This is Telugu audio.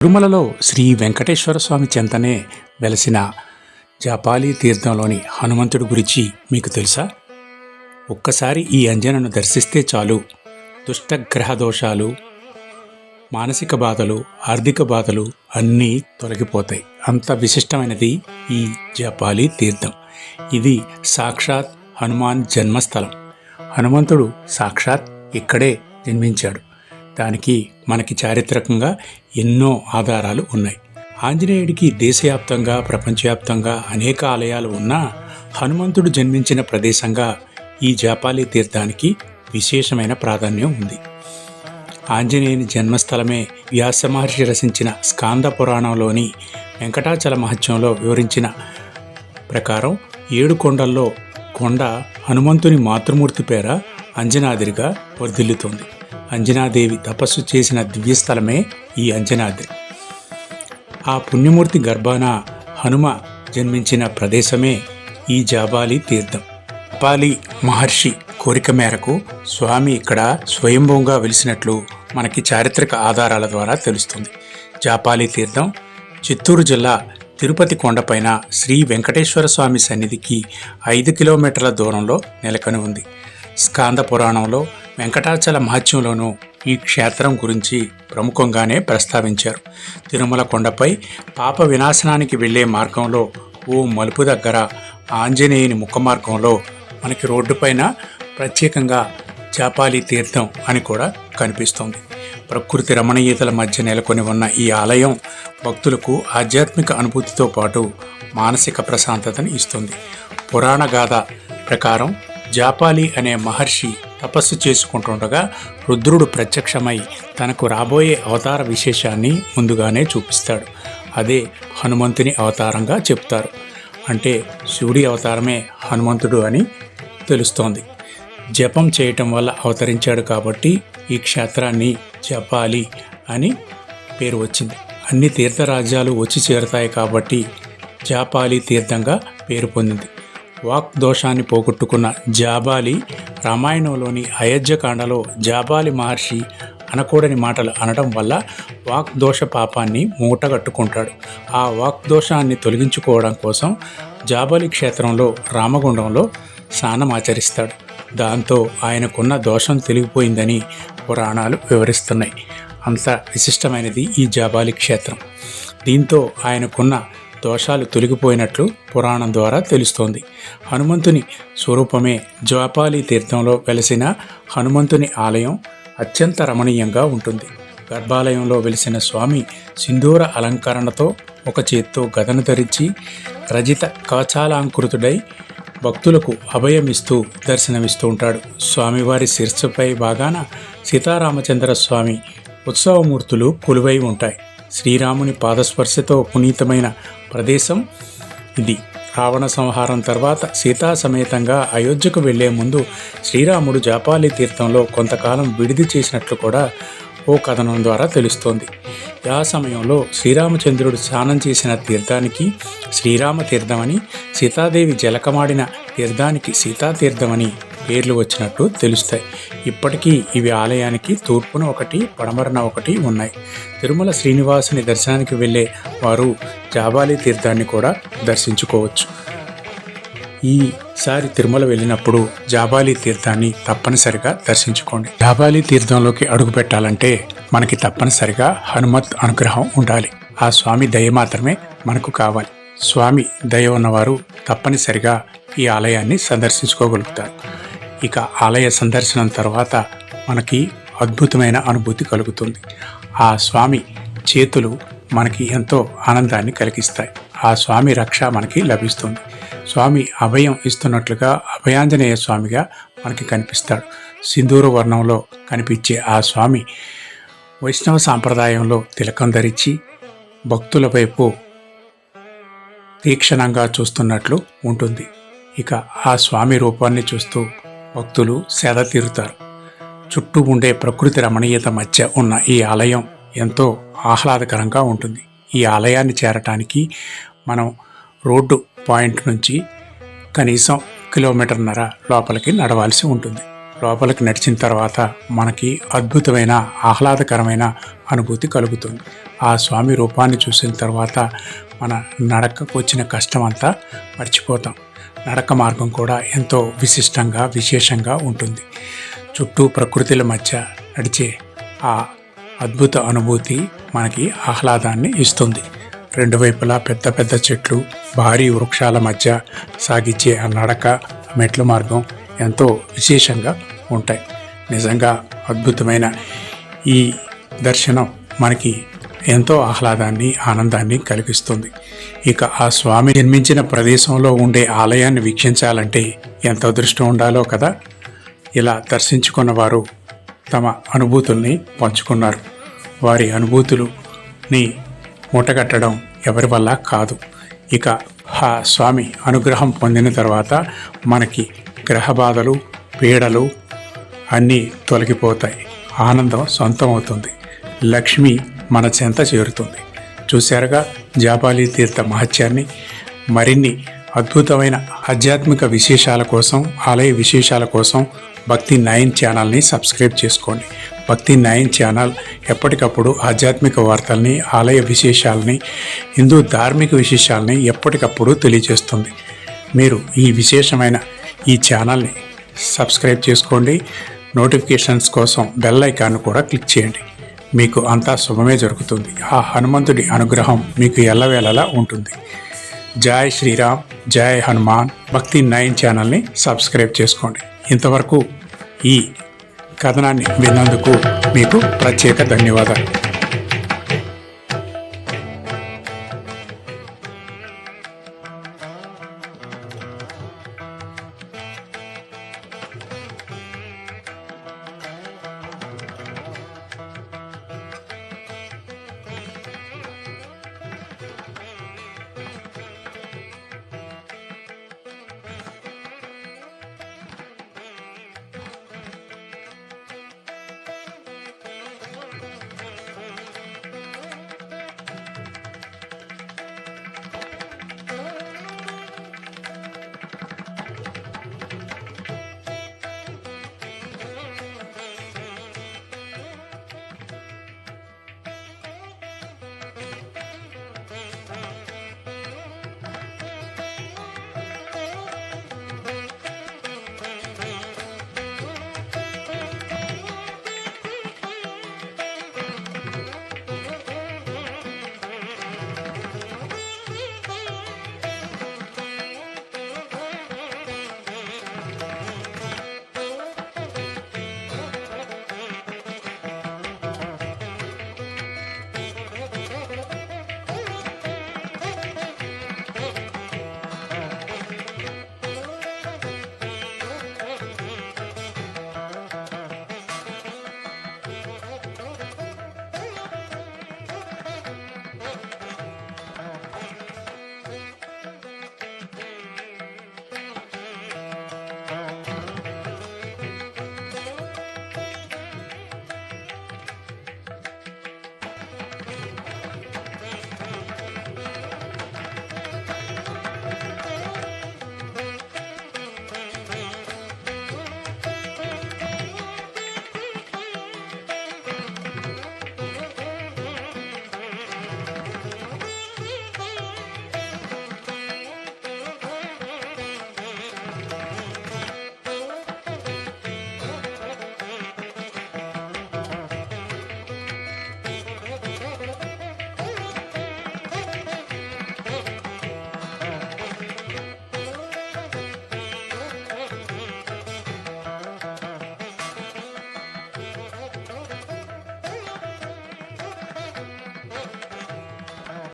తిరుమలలో శ్రీ వెంకటేశ్వర స్వామి చెంతనే వెలసిన జాపాలి తీర్థంలోని హనుమంతుడి గురించి మీకు తెలుసా? ఒక్కసారి ఈ అంజనను దర్శిస్తే చాలు దుష్టగ్రహ దోషాలు, మానసిక బాధలు, ఆర్థిక బాధలు అన్నీ తొలగిపోతాయి. అంత విశిష్టమైనది ఈ జాపాలి తీర్థం. ఇది సాక్షాత్ హనుమాన్ జన్మస్థలం. హనుమంతుడు సాక్షాత్ ఇక్కడే జన్మించాడు. దానికి మనకి చారిత్రకంగా ఎన్నో ఆధారాలు ఉన్నాయి. ఆంజనేయుడికి దేశవ్యాప్తంగా, ప్రపంచవ్యాప్తంగా అనేక ఆలయాలు ఉన్నా హనుమంతుడు జన్మించిన ప్రదేశంగా ఈ జాపాలి తీర్థానికి విశేషమైన ప్రాధాన్యం ఉంది. ఆంజనేయుని జన్మస్థలమే వ్యాస మహర్షి రచించిన స్కాంద పురాణంలోని వెంకటాచల మహత్యంలో వివరించిన ప్రకారం 7 కొండల్లో కొండ హనుమంతుని మాతృమూర్తి పేర అంజనాద్రిగా వర్ధిల్లుతోంది. అంజనాదేవి తపస్సు చేసిన దివ్యస్థలమే ఈ అంజనాద్రి. ఆ పుణ్యమూర్తి గర్భాన హనుమ జన్మించిన ప్రదేశమే ఈ జాబాలి తీర్థం. జాబాలి మహర్షి కోరిక మేరకు స్వామి ఇక్కడ స్వయంభూగా వెలిసినట్లు మనకి చారిత్రక ఆధారాల ద్వారా తెలుస్తుంది. జాపాలి తీర్థం చిత్తూరు జిల్లా తిరుపతి కొండపైన శ్రీ వెంకటేశ్వర స్వామి సన్నిధికి 5 కిలోమీటర్ల దూరంలో నెలకొని ఉంది. స్కాంద పురాణంలో వెంకటాచల మహత్యంలోనూ ఈ క్షేత్రం గురించి ప్రముఖంగానే ప్రస్తావించారు. తిరుమల కొండపై పాప వినాశనానికి వెళ్లే మార్గంలో ఓ మలుపు దగ్గర ఆంజనేయుని ముఖ మార్గంలో మనకి రోడ్డుపైన ప్రత్యేకంగా జాపాలి తీర్థం అని కూడా కనిపిస్తోంది. ప్రకృతి రమణీయతల మధ్య నెలకొని ఉన్న ఈ ఆలయం భక్తులకు ఆధ్యాత్మిక అనుభూతితో పాటు మానసిక ప్రశాంతతను ఇస్తుంది. పురాణ గాథ ప్రకారం జాపాలి అనే మహర్షి తపస్సు చేసుకుంటుండగా రుద్రుడు ప్రత్యక్షమై తనకు రాబోయే అవతార విశేషాన్ని ముందుగానే చూపిస్తాడు. అదే హనుమంతుని అవతారంగా చెప్తారు. అంటే శివుడి అవతారమే హనుమంతుడు అని తెలుస్తోంది. జపం చేయటం వల్ల అవతరించాడు కాబట్టి ఈ క్షేత్రాన్ని జాపాలి అని పేరు వచ్చింది. అన్ని తీర్థరాజ్యాలు వచ్చి చేరుతాయి కాబట్టి జాపాలి తీర్థంగా పేరు పొందింది. వాక్ దోషాన్ని పోగొట్టుకున్న జాబాలి రామాయణంలోని అయోధ్యకాండలో జాబాలి మహర్షి అనకూడని మాటలు అనడం వల్ల వాక్ దోష పాపాన్ని మూటగట్టుకుంటాడు. ఆ వాక్ దోషాన్ని తొలగించుకోవడం కోసం జాబాలి క్షేత్రంలో రామగుండంలో స్నానం ఆచరిస్తాడు. దాంతో ఆయనకున్న దోషం తొలగిపోయిందని పురాణాలు వివరిస్తున్నాయి. అంత విశిష్టమైనది ఈ జాబాలి క్షేత్రం. దీంతో ఆయనకున్న దోషాలు తొలగిపోయినట్లు పురాణం ద్వారా తెలుస్తోంది. హనుమంతుని స్వరూపమే జాపాలి తీర్థంలో వెలసిన హనుమంతుని ఆలయం అత్యంత రమణీయంగా ఉంటుంది. గర్భాలయంలో వెలిసిన స్వామి సింధూర అలంకరణతో ఒక చేత్తో గదను ధరించి రజిత కవచాలంకృతుడై భక్తులకు అభయమిస్తూ దర్శనమిస్తూ ఉంటాడు. స్వామివారి శిరస్సుపై భాగాన సీతారామచంద్ర స్వామి ఉత్సవమూర్తులు కొలువై ఉంటాయి. శ్రీరాముని పాదస్పర్శతో పునీతమైన ప్రదేశం ఇది. రావణ సంహారం తర్వాత సీతా సమేతంగా అయోధ్యకు వెళ్లే ముందు శ్రీరాముడు జాపాలి తీర్థంలో కొంతకాలం విడిది చేసినట్లు కూడా ఓ కథనం ద్వారా తెలుస్తోంది. ఆ సమయంలో శ్రీరామచంద్రుడు స్నానం చేసిన తీర్థానికి శ్రీరామ తీర్థమని, సీతాదేవి జలకమాడిన తీర్థానికి సీతాతీర్థమని పేర్లు వచ్చినట్టు తెలుస్తాయి. ఇప్పటికీ ఇవి ఆలయానికి తూర్పున ఒకటి, పడమరన ఒకటి ఉన్నాయి. తిరుమల శ్రీనివాసుని దర్శనానికి వెళ్ళే వారు జాబాలి తీర్థాన్ని కూడా దర్శించుకోవచ్చు. ఈసారి తిరుమల వెళ్ళినప్పుడు జాబాలి తీర్థాన్ని తప్పనిసరిగా దర్శించుకోండి. జాబాలి తీర్థంలోకి అడుగు పెట్టాలంటే మనకి తప్పనిసరిగా హనుమత్ అనుగ్రహం ఉండాలి. ఆ స్వామి దయ మాత్రమే మనకు కావాలి. స్వామి దయ ఉన్నవారు తప్పనిసరిగా ఈ ఆలయాన్ని సందర్శించుకోగలుగుతారు. ఇక ఆలయ సందర్శనం తర్వాత మనకి అద్భుతమైన అనుభూతి కలుగుతుంది. ఆ స్వామి చేతులు మనకి ఎంతో ఆనందాన్ని కలిగిస్తాయి. ఆ స్వామి రక్ష మనకి లభిస్తుంది. స్వామి అభయం ఇస్తున్నట్లుగా అభయాంజనేయ స్వామిగా మనకి కనిపిస్తాడు. సింధూర వర్ణంలో కనిపించే ఆ స్వామి వైష్ణవ సాంప్రదాయంలో తిలకం ధరించి భక్తుల వైపు తీక్షణంగా చూస్తున్నట్లు ఉంటుంది. ఇక ఆ స్వామి రూపాన్ని చూస్తూ భక్తులు సేద తీరుతారు. చుట్టూ ఉండే ప్రకృతి రమణీయత మధ్య ఉన్న ఈ ఆలయం ఎంతో ఆహ్లాదకరంగా ఉంటుంది. ఈ ఆలయాన్ని చేరటానికి మనం రోడ్డు పాయింట్ నుంచి కనీసం 1.5 కిలోమీటర్ల లోపలికి నడవాల్సి ఉంటుంది. లోపలికి నడిచిన తర్వాత మనకి అద్భుతమైన ఆహ్లాదకరమైన అనుభూతి కలుగుతుంది. ఆ స్వామి రూపాన్ని చూసిన తర్వాత మన నడకకు వచ్చిన కష్టం అంతా మర్చిపోతాం. నడక మార్గం కూడా ఎంతో విశిష్టంగా విశేషంగా ఉంటుంది. చుట్టూ ప్రకృతిల మధ్య నడిచే ఆ అద్భుత అనుభూతి మనకి ఆహ్లాదాన్ని ఇస్తుంది. రెండు వైపులా పెద్ద పెద్ద చెట్లు, భారీ వృక్షాల మధ్య సాగించే ఆ నడక, మెట్ల మార్గం ఎంతో విశేషంగా ఉంటాయి. నిజంగా అద్భుతమైన ఈ దర్శనం మనకి ఎంతో ఆహ్లాదాన్ని ఆనందాన్ని కలిగిస్తుంది. ఇక ఆ స్వామి జన్మించిన ప్రదేశంలో ఉండే ఆలయాన్ని వీక్షించాలంటే ఎంత అదృష్టం ఉండాలో కదా. ఇలా దర్శించుకున్న వారు తమ అనుభూతుల్ని పంచుకున్నారు. వారి అనుభూతులని మూటగట్టడం ఎవరి వల్ల కాదు. ఇక ఆ స్వామి అనుగ్రహం పొందిన తర్వాత మనకి గ్రహ బాధలు, పీడలు అన్నీ తొలగిపోతాయి. ఆనందం సొంతమవుతుంది. లక్ష్మి మన చెంత చేరుతుంది. చూశారుగా జాబాలి తీర్థ మహత్యాన్ని. మరిన్ని అద్భుతమైన ఆధ్యాత్మిక విశేషాల కోసం, ఆలయ విశేషాల కోసం భక్తి9 ఛానల్ని సబ్స్క్రైబ్ చేసుకోండి. భక్తి9 ఛానల్ ఎప్పటికప్పుడు ఆధ్యాత్మిక వార్తల్ని, ఆలయ విశేషాలని, హిందూ ధార్మిక విశేషాలని ఎప్పటికప్పుడు తెలియజేస్తుంది. మీరు ఈ విశేషమైన ఈ ఛానల్ని సబ్స్క్రైబ్ చేసుకోండి. నోటిఫికేషన్స్ కోసం బెల్ ఐకాన్ కూడా క్లిక్ చేయండి. మీకు అంతా శుభమే జరుగుతుంది. ఆ హనుమంతుడి అనుగ్రహం మీకు ఎల్లవేళలా ఉంటుంది. జై శ్రీరామ్, జై హనుమాన్. భక్తి9 ఛానల్ని సబ్స్క్రైబ్ చేసుకోండి. ఇంతవరకు ఈ కథనాన్ని విన్నందుకు మీకు ప్రత్యేక ధన్యవాదాలు.